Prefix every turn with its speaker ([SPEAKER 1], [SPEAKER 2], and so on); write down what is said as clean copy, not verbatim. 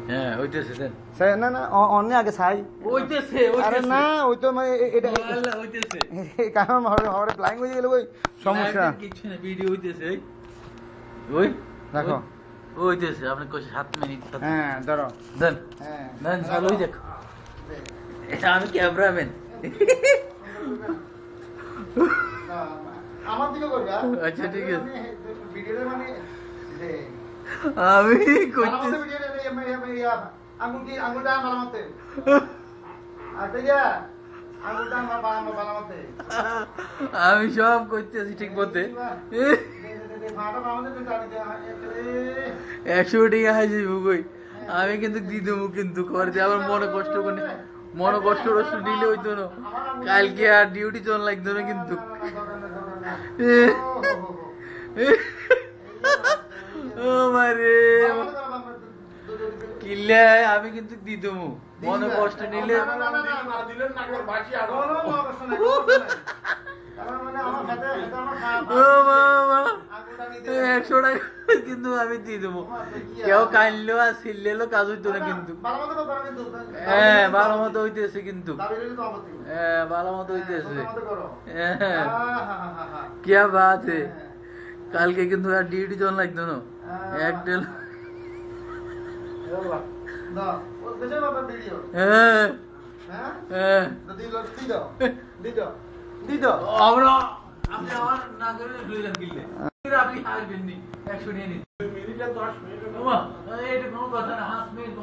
[SPEAKER 1] হ্যাঁ হইতেছে দেন
[SPEAKER 2] না না অন্য আগে চাই
[SPEAKER 1] হইতেছে
[SPEAKER 2] আরে না ওই তো মানে এটা
[SPEAKER 1] আল্লাহ হইতেছে
[SPEAKER 2] কারণ হবে ফ্লাইং হয়ে গেল ওই সমস্যা
[SPEAKER 1] কিছু না ভিডিও হইতেছে ওই
[SPEAKER 2] দেখো
[SPEAKER 1] হইতেছে আপনি কইছে 7 মিনিট
[SPEAKER 2] হ্যাঁ ধরো
[SPEAKER 1] দেন
[SPEAKER 2] হ্যাঁ
[SPEAKER 1] দেন চালু হই দেখো এটা আমি ক্যামেরাম্যান
[SPEAKER 2] আমার দিকে করবে
[SPEAKER 1] আচ্ছা ঠিক আছে
[SPEAKER 2] ভিডিওটা মানে
[SPEAKER 1] আমি কইতে
[SPEAKER 2] আঙুলটা বালামতে আচ্ছা আঙুলটা বালামতে
[SPEAKER 1] আমি সব করতেছি ঠিক মতে 100 টাকা হাসি কই আমি কিন্তু দি দেবো কিন্তু করে আবার মনে কষ্ট রষ্ট দিলে হইতো না কালকে আর ডিউটি চল লাগতো না কিন্তু ও মারে কিল্লে আমি কিন্তু দি দেবো মনে কষ্ট নিলে 100 টাকা কিন্তু আমি দিয়ে দেবো কেউ কানলেও আর ছিললেও কাজ হইতো না কিন্তু হ্যাঁ ভালো মতো হইতেছে কিন্তু হ্যাঁ ভালো মতো হইতেছে হ্যাঁ क्या बात है কালকে কিন্তু আর ডিউটি জন লাগতো না একটেল হ্যাঁ হ্যাঁ আমরা আপনি আমার না করে লইলাম কিনলে আপনি হারবেন নি 100 নিয়ে নিন মিনিটে 10 মিনিট এটা কোনো কথা না 5 মিনিট